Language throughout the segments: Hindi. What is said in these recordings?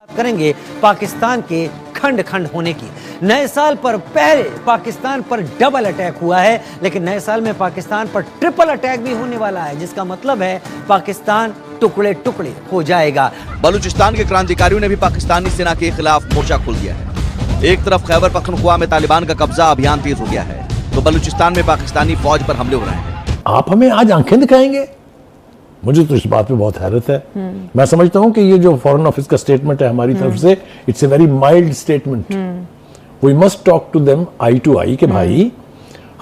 करेंगे पाकिस्तान के खंड खंड होने की। नए साल पर पहले पाकिस्तान पर डबल अटैक हुआ है, लेकिन नए साल में पाकिस्तान पर ट्रिपल अटैक भी होने वाला है, जिसका मतलब है पाकिस्तान टुकड़े टुकड़े हो जाएगा। बलूचिस्तान के क्रांतिकारियों ने भी पाकिस्तानी सेना के खिलाफ मोर्चा खोल दिया है। एक तरफ खैबर पख्तूनख्वा में तालिबान का कब्जा अभियान तेज हो गया है, तो बलूचिस्तान में पाकिस्तानी फौज पर हमले हो रहे हैं। आप हमें आज आंखें दिखाएंगे? मुझे तो इस बात पे बहुत हैरत है। मैं समझता हूं कि ये जो फॉरेन ऑफिस का स्टेटमेंट है हमारी तरफ से, it's a very mild statement. We must talk to them eye to eye कि भाई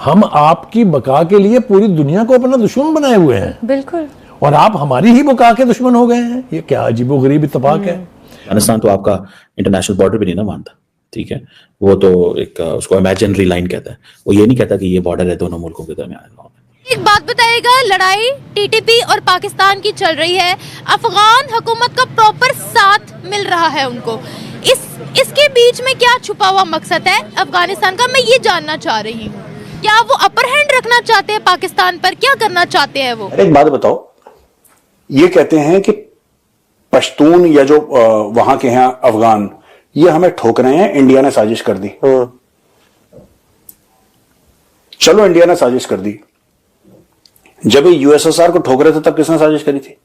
हम आपकी बका के लिए पूरी दुनिया को अपना दुश्मन बनाए हुए हैं। बिल्कुल। और आप हमारी ही बका के दुश्मन हो गए हैं। ये क्या अजीबोगरीब इत्तेफाक है। अफगानिस्तान तो आपका इंटरनेशनल बॉर्डर भी नहीं ना मानता, ठीक है। वो तो एक उसको इमेजिनरी लाइन कहता है। वो ये नहीं कहता कि ये बॉर्डर है दोनों मुल्कों के दरमियान। एक बात बताइएगा, लड़ाई टीटीपी और पाकिस्तान की चल रही है, अफगान हुकूमत का प्रॉपर साथ मिल रहा है उनको, इसके बीच में क्या छुपा हुआ मकसद है अफगानिस्तान का, मैं ये जानना चाह रही हूँ। क्या वो अपर हैंड रखना चाहते हैं पाकिस्तान पर, क्या करना चाहते हैं वो? एक बात बताओ, ये कहते हैं कि पश्तून या जो वहां के हैं अफगान, ये हमें ठोक रहे हैं, इंडिया ने साजिश कर दी। चलो इंडिया ने साजिश कर दी, जब ये यूएसएसआर को ठोक रहे थे तब किसने साजिश करी थी?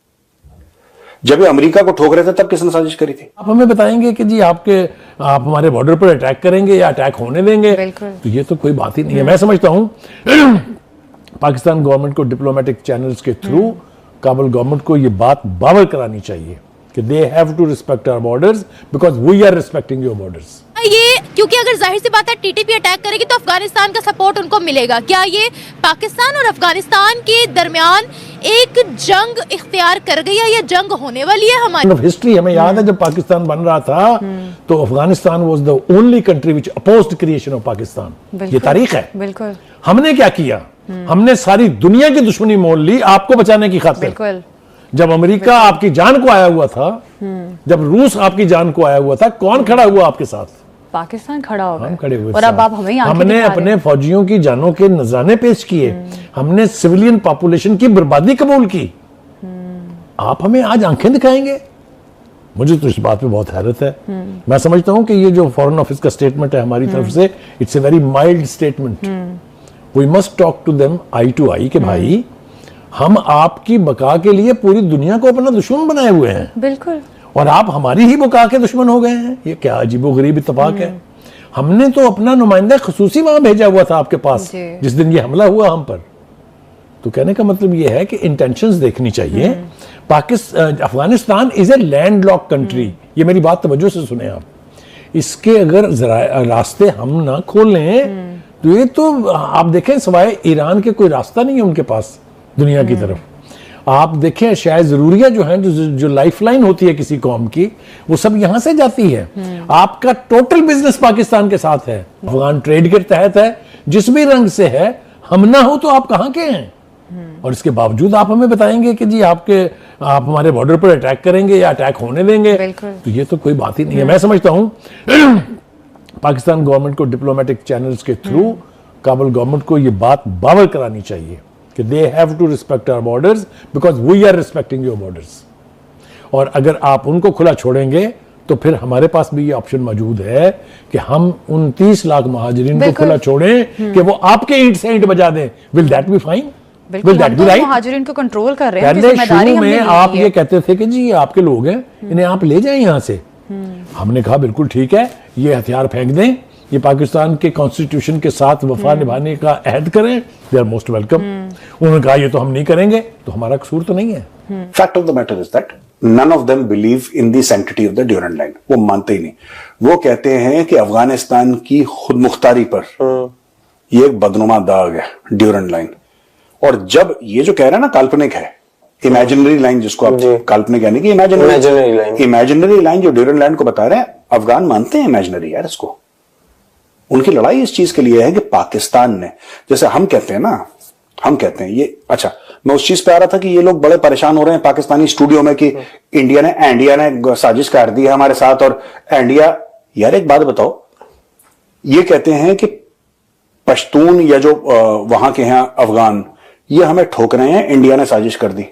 जब ये अमेरिका को ठोक रहे थे तब किसने साजिश करी थी? आप हमें बताएंगे कि जी आप हमारे बॉर्डर पर अटैक करेंगे या अटैक होने देंगे? तो ये तो कोई बात ही नहीं है। मैं समझता हूं पाकिस्तान गवर्नमेंट को डिप्लोमेटिक चैनल्स के थ्रू काबुल गवर्नमेंट को ये बात बावर करानी चाहिए कि they have to respect our borders because we are respecting your borders. ये क्योंकि अगर जाहिर सी बात है टीटीपी अटैक करेगी तो अफगानिस्तान का सपोर्ट उनको मिलेगा। क्या ये पाकिस्तान और अफगानिस्तान के दरमियान एक जंग इख्तियार कर गई है या जंग होने वाली है? हमारी हिस्ट्री हमें याद है, जब पाकिस्तान बन रहा था तो Afghanistan was the only country which opposed creation of Pakistan. ये तारीख है। बिल्कुल। हमने क्या किया? हमने सारी दुनिया की दुश्मनी मोल ली आपको बचाने की खातिर। जब अमेरिका आपकी जान को आया हुआ था, जब रूस आपकी जान को आया हुआ था, कौन खड़ा हुआ आपके साथ? पाकिस्तान खड़ा हो गया। हम खड़े हुए और अब आप हमें हमने अपने फौजियों की जानों के नजराने पेश किए। हमने सिविलियन पॉपुलेशन की बर्बादी कबूल की। आप हमें आज आंखें दिखाएंगे? मुझे तो इस बात पे बहुत हैरत है। मैं समझता हूं कि ये जो फॉरेन ऑफिस का स्टेटमेंट है हमारी तरफ से, it's a very mild statement. We must talk to them eye to eye कि भाई हम आपकी बका के लिए पूरी दुनिया को अपना दुश्मन बनाए हुए हैं। बिल्कुल। और आप हमारी ही बका के दुश्मन हो गए हैं। ये क्या अजीबोगरीब इत्तेफाक है। हमने तो अपना नुमाइंदा खसूसी वहां भेजा हुआ था आपके पास जिस दिन ये हमला हुआ हम पर। तो कहने का मतलब ये है कि इंटेंशंस देखनी चाहिए। Afghanistan is a landlock country. ये मेरी बात तवज्जो से सुने आप। इसके अगर रास्ते हम ना खोलें तो ये तो आप देखें, सिवाय ईरान के कोई रास्ता नहीं है उनके पास दुनिया की तरफ। आप देखें, शायद जरूरिया जो है, जो लाइफलाइन होती है किसी कौम की, वो सब यहां से जाती है। आपका टोटल बिजनेस पाकिस्तान के साथ है, अफगान ट्रेड के तहत है, जिस भी रंग से है। हम ना हो तो आप कहां के हैं? और इसके बावजूद आप हमें बताएंगे कि जी आप हमारे बॉर्डर पर अटैक करेंगे या अटैक होने देंगे? तो ये तो कोई बात ही नहीं है। मैं समझता हूं पाकिस्तान गवर्नमेंट को डिप्लोमेटिक चैनल्स के थ्रू काबुल गवर्नमेंट को ये बात बावर करानी चाहिए कि they have to respect our borders because we are respecting your borders. और अगर आप उनको खुला छोड़ेंगे तो फिर हमारे पास भी ये ऑप्शन मौजूद है कि हम 29 लाख महाजरीन को खुला छोड़ें कि वो आपके ईंट से ईंट बजा दें। Will that be fine? Will that be right? महाजरीन को कंट्रोल कर रहे हैं। पहले शुरू में आप ये कहते थे कि जी आपके लोग हैं, इन्हें आप ले जाएं यहां से। हमने कहा बिल्कुल ठीक है, ये हथियार फेंक दें, ये पाकिस्तान के कॉन्स्टिट्यूशन के साथ वफा निभाने का अहद करें, दे आर मोस्ट वेलकम। उन्होंने कहा ये तो हम नहीं करेंगे, तो हमारा कसूर तो नहीं है। Fact of the matter is that none of them believe in the sanctity of the Durand line. वो मानते ही नहीं। वो कहते हैं कि अफगानिस्तान की खुद मुख्तारी पर ये एक बदनुमा दाग है ड्यूरेंट लाइन। और जब ये जो कह रहे हैं ना काल्पनिक है, इमेजिनरी लाइन, जिसको आप काल्पनिक यानी कि इमेजिनरी लाइन जो ड्यूरेंट लाइन को बता रहे हैं, अफगान मानते हैं इमेजिनरी यार इसको। उनकी लड़ाई इस चीज के लिए है कि पाकिस्तान ने, जैसे हम कहते हैं ना, हम कहते हैं ये, अच्छा मैं उस चीज पे आ रहा था कि ये लोग बड़े परेशान हो रहे हैं पाकिस्तानी स्टूडियो में कि इंडिया ने साजिश कर दी है हमारे साथ। और इंडिया, यार एक बात बताओ, ये कहते हैं कि पश्तून या जो वहां के हैं अफगान, ये हमें ठोक रहे हैं, इंडिया ने साजिश कर दी।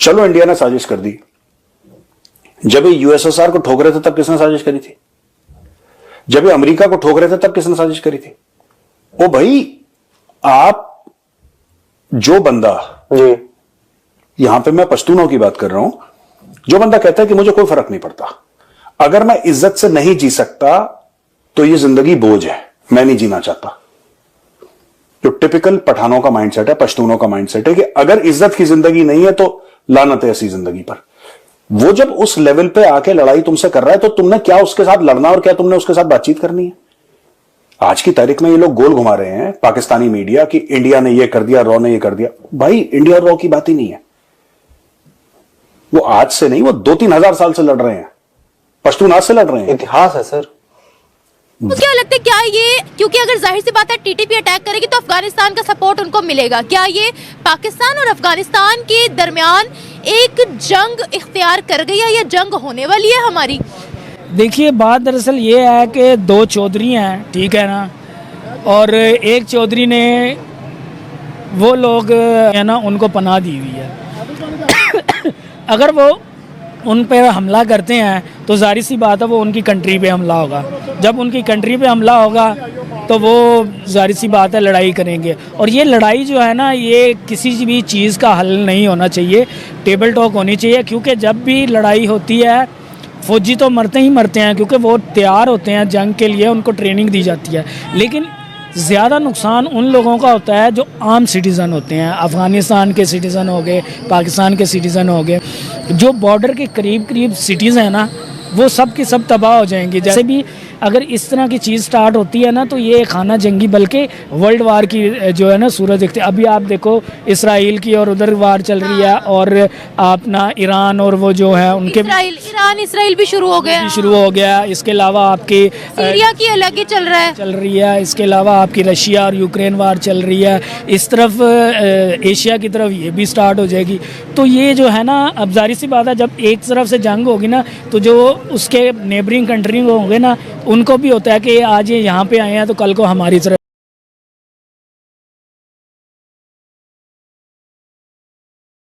चलो इंडिया ने साजिश कर दी, जब ये यूएसएसआर को ठोक रहे थे तब किसने साजिश करी थी? जब ये अमेरिका को ठोक रहे थे तब किसने साजिश करी थी? ओ भाई, आप जो बंदा जी, यहां पे मैं पश्तूनों की बात कर रहा हूं, जो बंदा कहता है कि मुझे कोई फर्क नहीं पड़ता, अगर मैं इज्जत से नहीं जी सकता तो ये जिंदगी बोझ है, मैं नहीं जीना चाहता। जो टिपिकल पठानों का माइंडसेट है, पश्तूनों का माइंडसेट है कि अगर इज्जत की जिंदगी नहीं है तो लानत है ऐसी जिंदगी पर। वो जब उस लेवल पे आके लड़ाई तुमसे कर रहा है तो तुमने क्या उसके साथ लड़ना और क्या तुमने उसके साथ बातचीत करनी है? आज की तारीख में ये लोग गोल घुमा रहे हैं पाकिस्तानी मीडिया कि इंडिया ने ये कर दिया, रॉ ने ये कर दिया। भाई, इंडिया रॉ की बात ही नहीं है। वो आज से नहीं, वो 2-3 हजार साल से लड़ रहे हैं। पश्तून आज से लड़ रहे हैं। इतिहास है सर। तो क्या लगता है, क्या ये, क्योंकि अगर जाहिर सी बात है टीटीपी अटैक करेगी तो अफगानिस्तान का सपोर्ट उनको मिलेगा, क्या ये पाकिस्तान और अफगानिस्तान के दरमियान एक जंग इख्तियार कर गई है या जंग होने वाली है हमारी? देखिए, बात दरअसल ये है कि 2 चौधरी हैं, ठीक है ना, और एक चौधरी ने वो लोग है ना उनको पनाह दी हुई है। अगर वो उन पर हमला करते हैं तो जाहिर सी बात है वो उनकी कंट्री पे हमला होगा। जब उनकी कंट्री पे हमला होगा तो वो जाहिर सी बात है लड़ाई करेंगे। और ये लड़ाई जो है ना, ये किसी भी चीज़ का हल नहीं होना चाहिए, टेबल टॉक होनी चाहिए। क्योंकि जब भी लड़ाई होती है फौजी तो मरते ही मरते हैं, क्योंकि वो तैयार होते हैं जंग के लिए, उनको ट्रेनिंग दी जाती है। लेकिन ज़्यादा नुकसान उन लोगों का होता है जो आम सिटीज़न होते हैं, अफ़गानिस्तान के सिटीज़न हो गए, पाकिस्तान के सिटीज़न हो गए। जो बॉर्डर के करीब करीब सिटीज़ हैं ना, वो सब की सब तबाह हो जाएंगी। जैसे भी अगर इस तरह की चीज़ स्टार्ट होती है ना तो ये खाना जंगी बल्कि वर्ल्ड वार की जो है ना सूरत दिखती है। अभी आप देखो इसराइल की और उधर वार चल रही है, और अपना ईरान और वो जो है उनके ईरान इसराइल भी शुरू हो गया। इसके अलावा आपकी सीरिया की अलग ही चल रही है। इसके अलावा आपकी रशिया और यूक्रेन वार चल रही है। इस तरफ एशिया की तरफ ये भी स्टार्ट हो जाएगी। तो ये जो है ना, अब जाहिर सी बात है जब एक तरफ से जंग होगी ना तो जो उसके नेबरिंग कंट्री होंगे ना, उनको भी होता है कि आज ये यहाँ पे आए हैं तो कल को हमारी तरफ